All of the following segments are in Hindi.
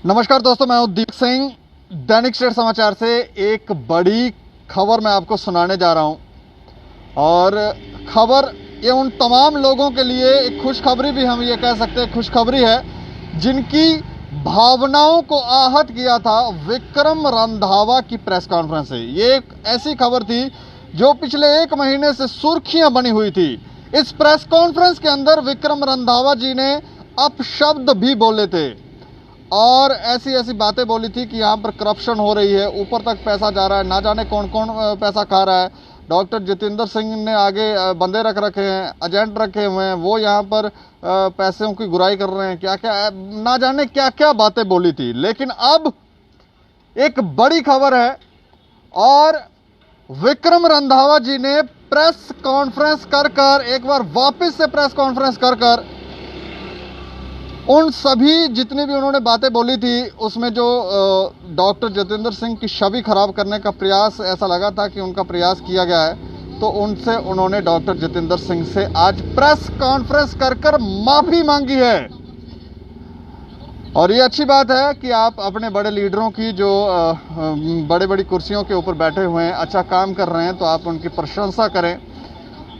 नमस्कार दोस्तों, मैं हूं दीपक सिंह। दैनिक स्टेट समाचार से एक बड़ी खबर मैं आपको सुनाने जा रहा हूं और खबर ये उन तमाम लोगों के लिए एक खुशखबरी भी हम ये कह सकते हैं खुशखबरी है जिनकी भावनाओं को आहत किया था विक्रम रंधावा की प्रेस कॉन्फ्रेंस से। ये एक ऐसी खबर थी जो पिछले एक महीने से सुर्खियां बनी हुई थी। इस प्रेस कॉन्फ्रेंस के अंदर विक्रम रंधावा जी ने अपशब्द भी बोले थे और ऐसी ऐसी बातें बोली थी कि यहाँ पर करप्शन हो रही है, ऊपर तक पैसा जा रहा है, ना जाने कौन कौन पैसा खा रहा है। डॉक्टर जितेंद्र सिंह ने आगे बंदे रख रखे हैं, एजेंट रखे हुए हैं, वो यहाँ पर पैसों की गुराई कर रहे हैं, क्या क्या ना जाने क्या क्या बातें बोली थी। लेकिन अब एक बड़ी खबर है और विक्रम रंधावा जी ने प्रेस कॉन्फ्रेंस कर एक बार वापस से प्रेस कॉन्फ्रेंस कर उन सभी जितनी भी उन्होंने बातें बोली थी उसमें जो डॉक्टर जितेंद्र सिंह की छवि खराब करने का प्रयास ऐसा लगा था कि उनका प्रयास किया गया है, तो उनसे उन्होंने डॉक्टर जितेंद्र सिंह से आज प्रेस कॉन्फ्रेंस कर माफी मांगी है। और ये अच्छी बात है कि आप अपने बड़े लीडरों की जो बड़े बड़ी कुर्सियों के ऊपर बैठे हुए हैं, अच्छा काम कर रहे हैं, तो आप उनकी प्रशंसा करें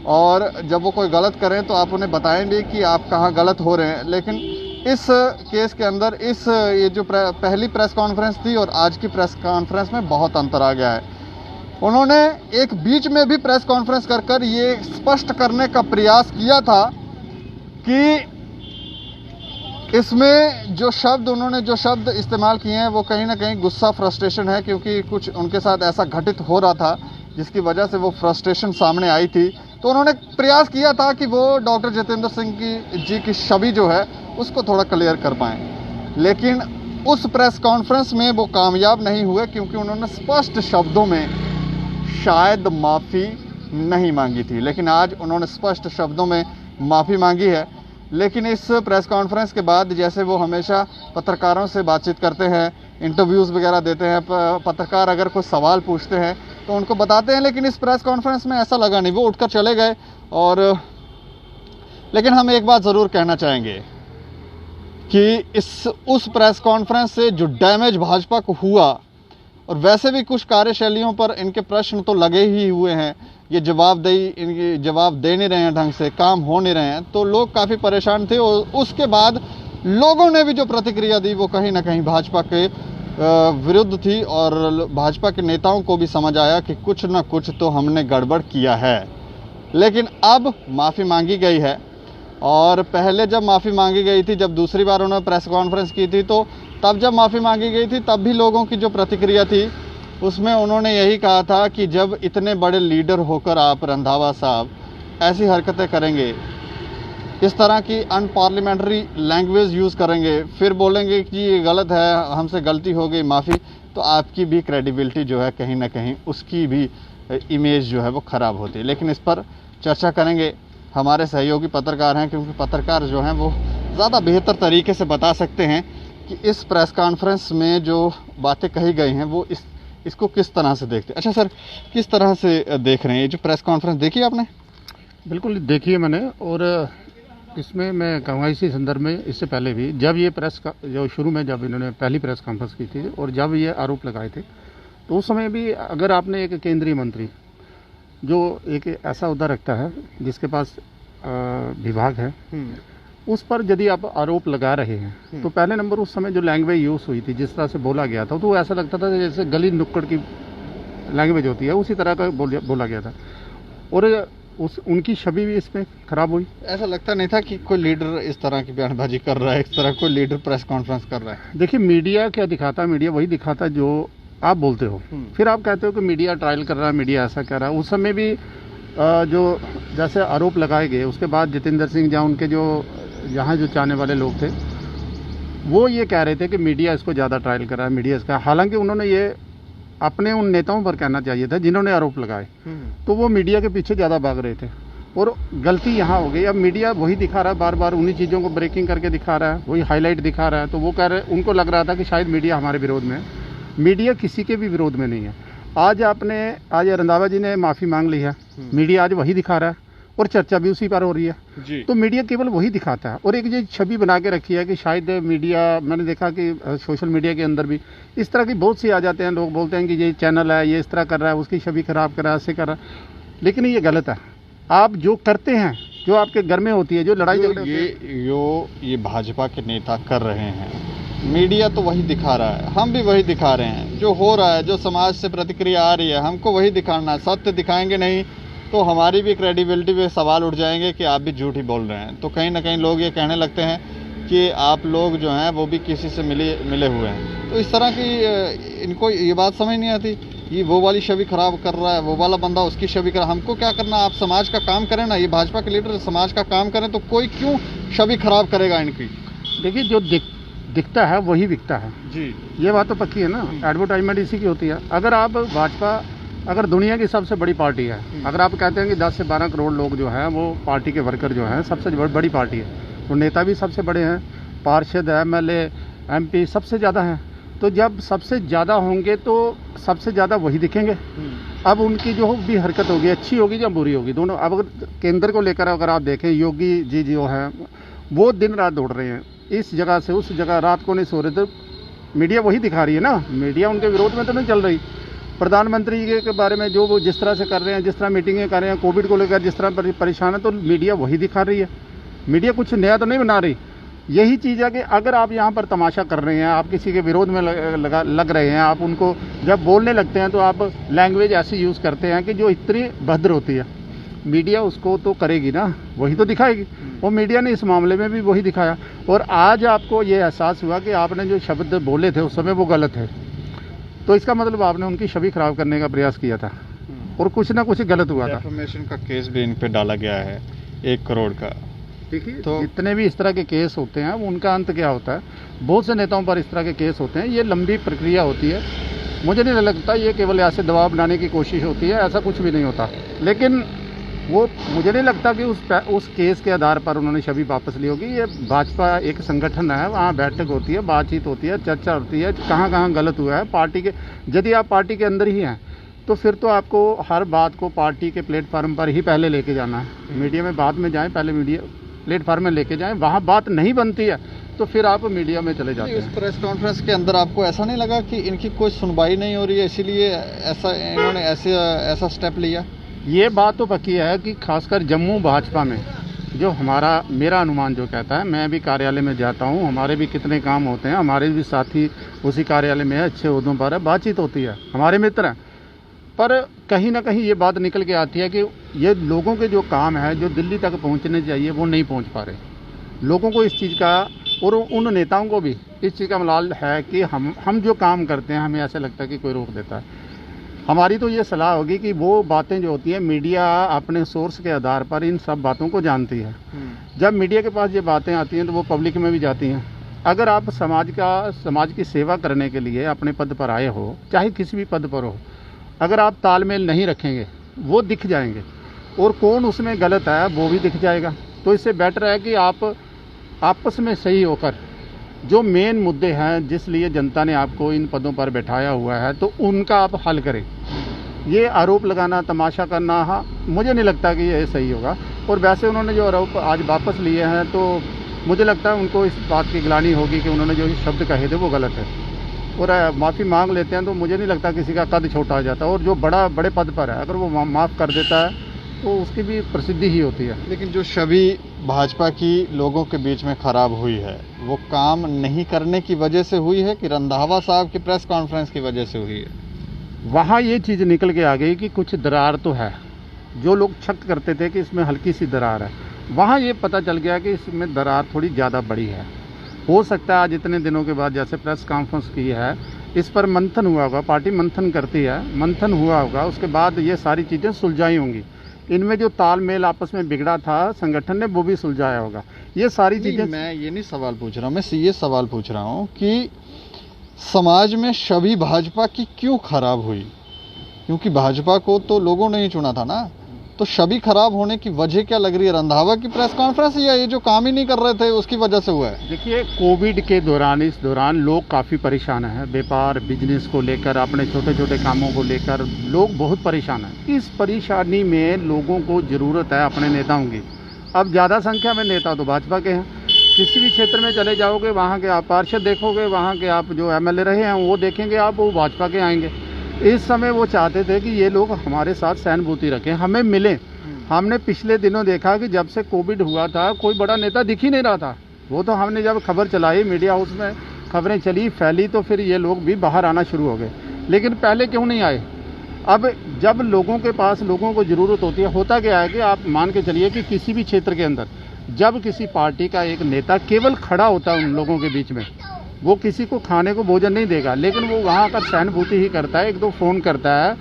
और जब वो कोई गलत करें तो आप उन्हें बताएं भी कि आप कहाँ गलत हो रहे हैं। लेकिन इस केस के अंदर ये जो पहली प्रेस कॉन्फ्रेंस थी और आज की प्रेस कॉन्फ्रेंस में बहुत अंतर आ गया है। उन्होंने एक बीच में भी प्रेस कॉन्फ्रेंस कर ये स्पष्ट करने का प्रयास किया था कि इसमें जो शब्द इस्तेमाल किए हैं वो कहीं ना कहीं गुस्सा, फ्रस्ट्रेशन है, क्योंकि कुछ उनके साथ ऐसा घटित हो रहा था जिसकी वजह से वो फ्रस्ट्रेशन सामने आई थी। तो उन्होंने प्रयास किया था कि वो डॉक्टर जितेंद्र सिंह जी की छवि जो है उसको थोड़ा क्लियर कर पाएँ। लेकिन उस प्रेस कॉन्फ्रेंस में वो कामयाब नहीं हुए क्योंकि उन्होंने स्पष्ट शब्दों में शायद माफ़ी नहीं मांगी थी। लेकिन आज उन्होंने स्पष्ट शब्दों में माफ़ी मांगी है। लेकिन इस प्रेस कॉन्फ्रेंस के बाद जैसे वो हमेशा पत्रकारों से बातचीत करते हैं, इंटरव्यूज़ वगैरह देते हैं, पत्रकार अगर कोई सवाल पूछते हैं तो उनको बताते हैं, लेकिन इस प्रेस कॉन्फ्रेंस में ऐसा लगा नहीं, वो उठकर चले गए। और लेकिन हम एक बात ज़रूर कहना चाहेंगे कि उस प्रेस कॉन्फ्रेंस से जो डैमेज भाजपा को हुआ, और वैसे भी कुछ कार्यशैलियों पर इनके प्रश्न तो लगे ही हुए हैं, ये इनके जवाब दे नहीं रहे हैं, ढंग से काम हो नहीं रहे हैं, तो लोग काफ़ी परेशान थे। और उसके बाद लोगों ने भी जो प्रतिक्रिया दी वो कहीं ना कहीं भाजपा के विरुद्ध थी और भाजपा के नेताओं को भी समझ आया कि कुछ ना कुछ तो हमने गड़बड़ किया है। लेकिन अब माफ़ी मांगी गई है और पहले जब माफ़ी मांगी गई थी, जब दूसरी बार उन्होंने प्रेस कॉन्फ्रेंस की थी, तो तब जब माफ़ी मांगी गई थी तब भी लोगों की जो प्रतिक्रिया थी उसमें उन्होंने यही कहा था कि जब इतने बड़े लीडर होकर आप रंधावा साहब ऐसी हरकतें करेंगे, इस तरह की अनपार्लियामेंट्री लैंग्वेज यूज़ करेंगे, फिर बोलेंगे कि ये गलत है, हमसे गलती हो गई, माफ़ी, तो आपकी भी क्रेडिबिलिटी जो है कहीं ना कहीं उसकी भी इमेज जो है वो ख़राब होती है। लेकिन इस पर चर्चा करेंगे, हमारे सहयोगी पत्रकार हैं, क्योंकि पत्रकार जो हैं वो ज़्यादा बेहतर तरीके से बता सकते हैं कि इस प्रेस कॉन्फ्रेंस में जो बातें कही गई हैं वो इसको किस तरह से देखते हैं। अच्छा सर, किस तरह से देख रहे हैं ये जो प्रेस कॉन्फ्रेंस देखी आपने? बिल्कुल देखी है मैंने, और इसमें मैं कहूँगा इसी संदर्भ में इससे पहले भी जब ये प्रेस का जो शुरू में जब इन्होंने पहली प्रेस कॉन्फ्रेंस की थी और जब ये आरोप लगाए थे, तो उस समय भी अगर आपने एक केंद्रीय मंत्री जो एक ऐसा ओहदा रखता है जिसके पास विभाग है, उस पर यदि आप आरोप लगा रहे हैं तो पहले नंबर उस समय जो लैंग्वेज यूज़ हुई थी, जिस तरह से बोला गया था, तो ऐसा लगता था जैसे गली नुक्कड़ की लैंग्वेज होती है, उसी तरह का बोला गया था और उनकी छवि भी इसमें खराब हुई। ऐसा लगता नहीं था कि कोई लीडर इस तरह की बयानबाजी कर रहा है, इस तरह कोई लीडर प्रेस कॉन्फ्रेंस कर रहा है। देखिए, मीडिया क्या दिखाता है, मीडिया वही दिखाता है जो आप बोलते हो। फिर आप कहते हो कि मीडिया ट्रायल कर रहा है, मीडिया ऐसा कर रहा है। उस समय भी जो जैसे आरोप लगाए गए, उसके बाद जितेंद्र सिंह जहाँ उनके जो यहाँ जो चाहने वाले लोग थे वो ये कह रहे थे कि मीडिया इसको ज़्यादा ट्रायल कर रहा है, मीडिया इसका। हालांकि उन्होंने ये अपने उन नेताओं पर कहना चाहिए था जिन्होंने आरोप लगाए, तो वो मीडिया के पीछे ज़्यादा भाग रहे थे और गलती यहाँ हो गई। अब मीडिया वही दिखा रहा है, बार बार उन्हीं चीज़ों को ब्रेकिंग करके दिखा रहा है, वही हाईलाइट दिखा रहा है। तो वो कह रहे, उनको लग रहा था कि शायद मीडिया हमारे विरोध में है। मीडिया किसी के भी विरोध में नहीं है। आज रंधावा जी ने माफ़ी मांग ली है, मीडिया आज वही दिखा रहा है और चर्चा भी उसी पर हो रही है। जी। तो मीडिया केवल वही दिखाता है और एक ये छवि बना के रखी है कि शायद मीडिया, मैंने देखा कि सोशल मीडिया के अंदर भी इस तरह की बहुत सी आ जाते हैं, लोग बोलते हैं कि ये चैनल है, ये इस तरह कर रहा है, उसकी छवि खराब कर रहा है, ऐसे कर रहा है, लेकिन ये गलत है। आप जो करते हैं, जो आपके घर में होती है, जो लड़ाई झगड़े होते हैं, ये भाजपा के नेता कर रहे हैं, मीडिया तो वही दिखा रहा है, हम भी वही दिखा रहे हैं, जो हो रहा है, जो समाज से प्रतिक्रिया आ रही है, हमको वही दिखाना है। सत्य दिखाएंगे नहीं तो हमारी भी क्रेडिबिलिटी पे सवाल उठ जाएंगे कि आप भी झूठ ही बोल रहे हैं। तो कहीं ना कहीं लोग ये कहने लगते हैं कि आप लोग जो हैं वो भी किसी से मिले हुए हैं। तो इस तरह की इनको ये बात समझ नहीं आती, ये वो वाली छवि खराब कर रहा है, वो वाला बंदा उसकी छवि कर, हमको क्या करना, आप समाज का काम करें ना। ये भाजपा के लीडर समाज का काम करें तो कोई क्यों छवि खराब करेगा इनकी। देखिए जो दिखता है वही बिकता है जी, ये बात तो पक्की है ना। एडवर्टाइजमेंट इसी की होती है। अगर आप भाजपा अगर दुनिया की सबसे बड़ी पार्टी है, अगर आप कहते हैं कि 10 से 12 करोड़ लोग जो हैं वो पार्टी के वर्कर जो हैं, सबसे बड़ी पार्टी है, तो नेता भी सबसे बड़े हैं, पार्षद, एमएलए, एमपी सबसे ज़्यादा हैं। तो जब सबसे ज़्यादा होंगे तो सबसे ज़्यादा वही दिखेंगे। अब उनकी जो भी हरकत होगी, अच्छी होगी या बुरी होगी, दोनों। अब अगर केंद्र को लेकर अगर आप देखें, योगी जी जो हैं वो दिन रात दौड़ रहे हैं, इस जगह से उस जगह, रात को नहीं सो रहे। तो मीडिया वही दिखा रही है ना, मीडिया उनके विरोध में तो नहीं चल रही। प्रधानमंत्री के बारे में जो वो जिस तरह से कर रहे हैं, जिस तरह मीटिंगें कर रहे हैं, कोविड को लेकर जिस तरह परेशान है, तो मीडिया वही दिखा रही है। मीडिया कुछ नया तो नहीं बना रही। यही चीज़ है कि अगर आप यहाँ पर तमाशा कर रहे हैं, आप किसी के विरोध में लग रहे हैं, आप उनको जब बोलने लगते हैं तो आप लैंग्वेज ऐसी यूज़ करते हैं कि जो इतनी भद्र होती है, मीडिया उसको तो करेगी ना, वही तो दिखाएगी। और मीडिया ने इस मामले में भी वही दिखाया। और आज आपको ये एहसास हुआ कि आपने जो शब्द बोले थे उस समय वो गलत है, तो इसका मतलब आपने उनकी छवि खराब करने का प्रयास किया था और कुछ ना कुछ गलत हुआ था। डिफेमेशन का केस भी इन पे डाला गया है 1 करोड़ का। देखिए तो जितने भी इस तरह के केस होते हैं उनका अंत क्या होता है, बहुत से नेताओं पर इस तरह के केस होते हैं, ये लंबी प्रक्रिया होती है। मुझे नहीं लगता ये केवल ऐसे दबाव बनाने की कोशिश होती है, ऐसा कुछ भी नहीं होता। लेकिन वो मुझे नहीं लगता कि उस केस के आधार पर उन्होंने छवि वापस ली होगी। ये भाजपा एक संगठन है, वहाँ बैठक होती है, बातचीत होती है, चर्चा होती है, कहाँ गलत हुआ है पार्टी के। यदि आप पार्टी के अंदर ही हैं तो फिर तो आपको हर बात को पार्टी के प्लेटफार्म पर ही पहले लेके जाना है। मीडिया में बाद में जाएं, पहले मीडिया प्लेटफार्म में लेके जाएं। वहाँ बात नहीं बनती है तो फिर आप मीडिया में चले जाते हैं। उस प्रेस कॉन्फ्रेंस के अंदर आपको ऐसा नहीं लगा कि इनकी कोई सुनवाई नहीं हो रही है, इसीलिए इन्होंने ऐसा स्टेप लिया? ये बात तो पक्की है कि खासकर जम्मू भाजपा में जो मेरा अनुमान जो कहता है, मैं भी कार्यालय में जाता हूँ, हमारे भी कितने काम होते हैं, हमारे भी साथी उसी कार्यालय में है, अच्छे ओहदों पर है, बातचीत होती है, हमारे मित्र हैं। पर कहीं ना कहीं ये बात निकल के आती है कि ये लोगों के जो काम है, जो दिल्ली तक पहुँचने चाहिए, वो नहीं पहुँच पा रहे। लोगों को इस चीज़ का और उन नेताओं को भी इस चीज़ का मलाल है कि हम जो काम करते हैं हमें ऐसा लगता है कि कोई रोक देता है। हमारी तो ये सलाह होगी कि वो बातें जो होती हैं, मीडिया अपने सोर्स के आधार पर इन सब बातों को जानती है। जब मीडिया के पास ये बातें आती हैं तो वो पब्लिक में भी जाती हैं। अगर आप समाज की सेवा करने के लिए अपने पद पर आए हो, चाहे किसी भी पद पर हो, अगर आप तालमेल नहीं रखेंगे वो दिख जाएंगे, और कौन उसमें गलत है वो भी दिख जाएगा। तो इससे बेटर है कि आप आपस में सही होकर जो मेन मुद्दे हैं, जिस लिए जनता ने आपको इन पदों पर बैठाया हुआ है, तो उनका आप हल करें। ये आरोप लगाना, तमाशा करना, हाँ, मुझे नहीं लगता कि ये सही होगा। और वैसे उन्होंने जो आरोप आज वापस लिए हैं तो मुझे लगता है उनको इस बात की ग्लानि होगी कि उन्होंने जो शब्द कहे थे वो गलत है, और माफ़ी मांग लेते हैं। तो मुझे नहीं लगता किसी का कद छोटा हो जाता, और जो बड़े पद पर है अगर वो माफ़ कर देता है तो उसकी भी प्रसिद्धि ही होती है। लेकिन जो छवि भाजपा की लोगों के बीच में खराब हुई है, वो काम नहीं करने की वजह से हुई है कि रंधावा साहब की प्रेस कॉन्फ्रेंस की वजह से हुई है? वहाँ ये चीज़ निकल के आ गई कि कुछ दरार तो है। जो लोग शक करते थे कि इसमें हल्की सी दरार है, वहाँ ये पता चल गया कि इसमें दरार थोड़ी ज़्यादा बड़ी है। हो सकता है आज इतने दिनों के बाद जैसे प्रेस कॉन्फ्रेंस की है, इस पर मंथन हुआ होगा, पार्टी मंथन करती है, मंथन हुआ होगा, उसके बाद ये सारी चीज़ें सुलझाई होंगी। इनमें जो तालमेल आपस में बिगड़ा था संगठन ने, वो भी सुलझाया होगा। ये सारी चीज़ें, मैं ये नहीं सवाल पूछ रहा हूँ, मैं ये सवाल पूछ रहा हूँ कि समाज में छवि भाजपा की क्यों खराब हुई? क्योंकि भाजपा को तो लोगों ने ही चुना था ना, तो छवि खराब होने की वजह क्या लग रही है? रंधावा की प्रेस कॉन्फ्रेंस या ये जो काम ही नहीं कर रहे थे उसकी वजह से हुआ है? देखिए, कोविड के दौरान, इस दौरान लोग काफ़ी परेशान हैं। व्यापार बिजनेस को लेकर, अपने छोटे छोटे कामों को लेकर लोग बहुत परेशान हैं। इस परेशानी में लोगों को ज़रूरत है अपने नेताओं की। अब ज़्यादा संख्या में नेता तो भाजपा के हैं। किसी भी क्षेत्र में चले जाओगे, वहाँ के आप पार्षद देखोगे, वहाँ के आप जो एमएलए रहे हैं वो देखेंगे आप, वो भाजपा के आएंगे। इस समय वो चाहते थे कि ये लोग हमारे साथ सहानुभूति रखें, हमें मिलें। हमने पिछले दिनों देखा कि जब से कोविड हुआ था कोई बड़ा नेता दिख ही नहीं रहा था। वो तो हमने जब खबर चलाई, मीडिया हाउस में खबरें चली, फैली, तो फिर ये लोग भी बाहर आना शुरू हो गए। लेकिन पहले क्यों नहीं आए? अब जब लोगों के पास, लोगों को ज़रूरत होती है, होता क्या है कि आप मान के चलिए कि किसी भी क्षेत्र के अंदर जब किसी पार्टी का एक नेता केवल खड़ा होता है उन लोगों के बीच में, वो किसी को खाने को भोजन नहीं देगा, लेकिन वो वहाँ पर सहानुभूति ही करता है, एक दो फ़ोन करता है,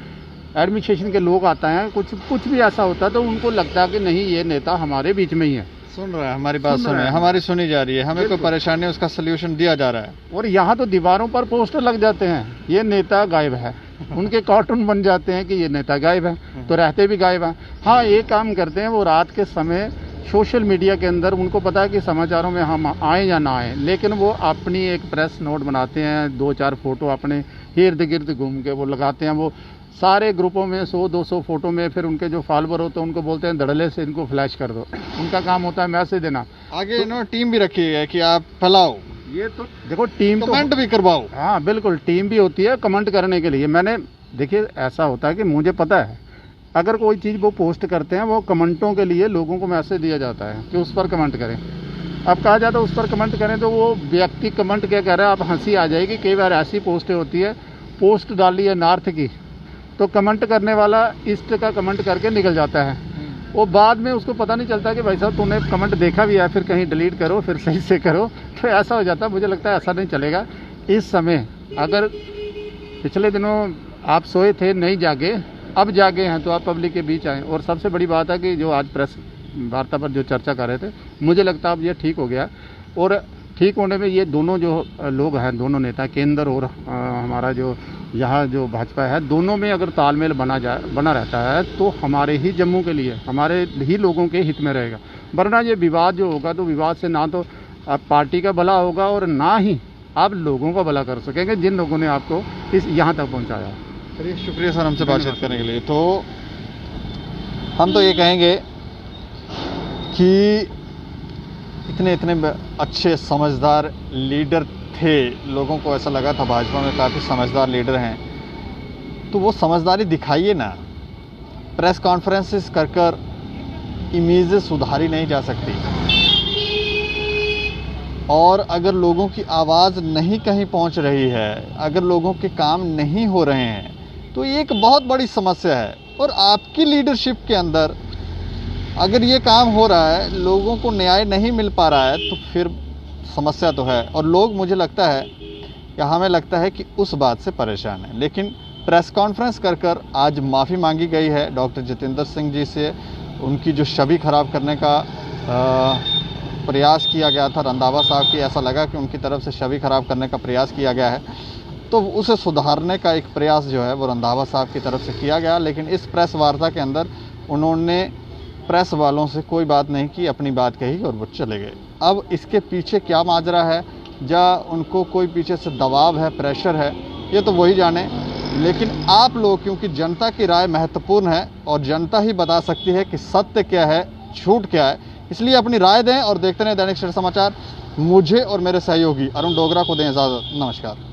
एडमिनिस्ट्रेशन के लोग आता हैं, कुछ भी ऐसा होता है तो उनको लगता है कि नहीं, ये नेता हमारे बीच में ही है, सुन रहा है, हमारी बात सुने, हमारी सुनी जा रही है, हमें कोई परेशानी है उसका सलूशन दिया जा रहा है। और यहाँ तो दीवारों पर पोस्टर लग जाते हैं, ये नेता गायब है। उनके कार्टून बन जाते हैं कि ये नेता गायब है, तो रहते भी गायब हैं। हाँ, एक काम करते हैं, वो रात के समय सोशल मीडिया के अंदर, उनको पता है कि समाचारों में हम आएँ या ना आएँ, लेकिन वो अपनी एक प्रेस नोट बनाते हैं, 2-4 फोटो अपने इर्द गिर्द घूम के वो लगाते हैं। वो सारे ग्रुपों में 100-200 फोटो में फिर उनके जो फॉलोवर होते हैं उनको बोलते हैं धड़ल्ले से इनको फ्लैश कर दो। उनका काम होता है मैसेज देना। आगे इन्होंने टीम भी रखी है कि आप फैलाओ, ये तो देखो, टीम कमेंट भी करवाओ। हाँ बिल्कुल, टीम भी होती है कमेंट करने के लिए। मैंने, देखिए, ऐसा होता है कि मुझे पता है, अगर कोई चीज़ वो पोस्ट करते हैं, वो कमेंटों के लिए लोगों को मैसेज दिया जाता है कि उस पर कमेंट करें। अब कहा जाता है उस पर कमेंट करें, तो वो व्यक्ति कमेंट क्या कह रहा है, आप हंसी आ जाएगी। कई बार ऐसी पोस्टें होती है, पोस्ट डाली है नॉर्थ की, तो कमेंट करने वाला ईस्ट का कमेंट करके निकल जाता है। वो बाद में उसको पता नहीं चलता कि भाई साहब तूने कमेंट देखा भी है, फिर कहीं डिलीट करो, फिर सही से करो, तो ऐसा हो जाता है। मुझे लगता है ऐसा नहीं चलेगा इस समय। अगर पिछले दिनों आप सोए थे, नहीं जागे, अब जागे हैं, तो आप पब्लिक के बीच आएँ। और सबसे बड़ी बात है कि जो आज प्रेस वार्ता पर जो चर्चा कर रहे थे, मुझे लगता है अब ये ठीक हो गया। और ठीक होने में ये दोनों जो लोग हैं, दोनों नेता, केंद्र और हमारा जो यहाँ जो भाजपा है, दोनों में अगर तालमेल बना रहता है तो हमारे ही जम्मू के लिए, हमारे ही लोगों के हित में रहेगा। वरना ये विवाद जो होगा, तो विवाद से ना तो पार्टी का भला होगा और ना ही आप लोगों का भला कर सकेंगे, जिन लोगों ने आपको इस यहाँ तक पहुँचाया है। चलिए, शुक्रिया सर हमसे बातचीत करने के लिए। तो हम तो ये कहेंगे कि इतने अच्छे समझदार लीडर थे, लोगों को ऐसा लगा था भाजपा में काफ़ी समझदार लीडर हैं, तो वो समझदारी दिखाइए ना। प्रेस कॉन्फ्रेंसेस कर इमेज सुधारी नहीं जा सकती, और अगर लोगों की आवाज़ नहीं कहीं पहुंच रही है, अगर लोगों के काम नहीं हो रहे हैं, तो ये एक बहुत बड़ी समस्या है। और आपकी लीडरशिप के अंदर अगर ये काम हो रहा है, लोगों को न्याय नहीं मिल पा रहा है, तो फिर समस्या तो है। और लोग, मुझे लगता है या हमें लगता है कि उस बात से परेशान हैं। लेकिन प्रेस कॉन्फ्रेंस कर आज माफ़ी मांगी गई है डॉक्टर जितेंद्र सिंह जी से। उनकी जो छवि खराब करने का प्रयास किया गया था रंधावा साहब की, ऐसा लगा कि उनकी तरफ से छवि खराब करने का प्रयास किया गया है, तो उसे सुधारने का एक प्रयास जो है वो रंधावा साहब की तरफ से किया गया। लेकिन इस प्रेस वार्ता के अंदर उन्होंने प्रेस वालों से कोई बात नहीं की, अपनी बात कही और वो चले गए। अब इसके पीछे क्या माजरा है, या उनको कोई पीछे से दबाव है, प्रेशर है, ये तो वही जाने। लेकिन आप लोग, क्योंकि जनता की राय महत्वपूर्ण है और जनता ही बता सकती है कि सत्य क्या है, झूठ क्या है, इसलिए अपनी राय दें और देखते रहें दैनिक सवेरा समाचार। मुझे और मेरे सहयोगी अरुण डोगरा को दें इजाज़त। नमस्कार।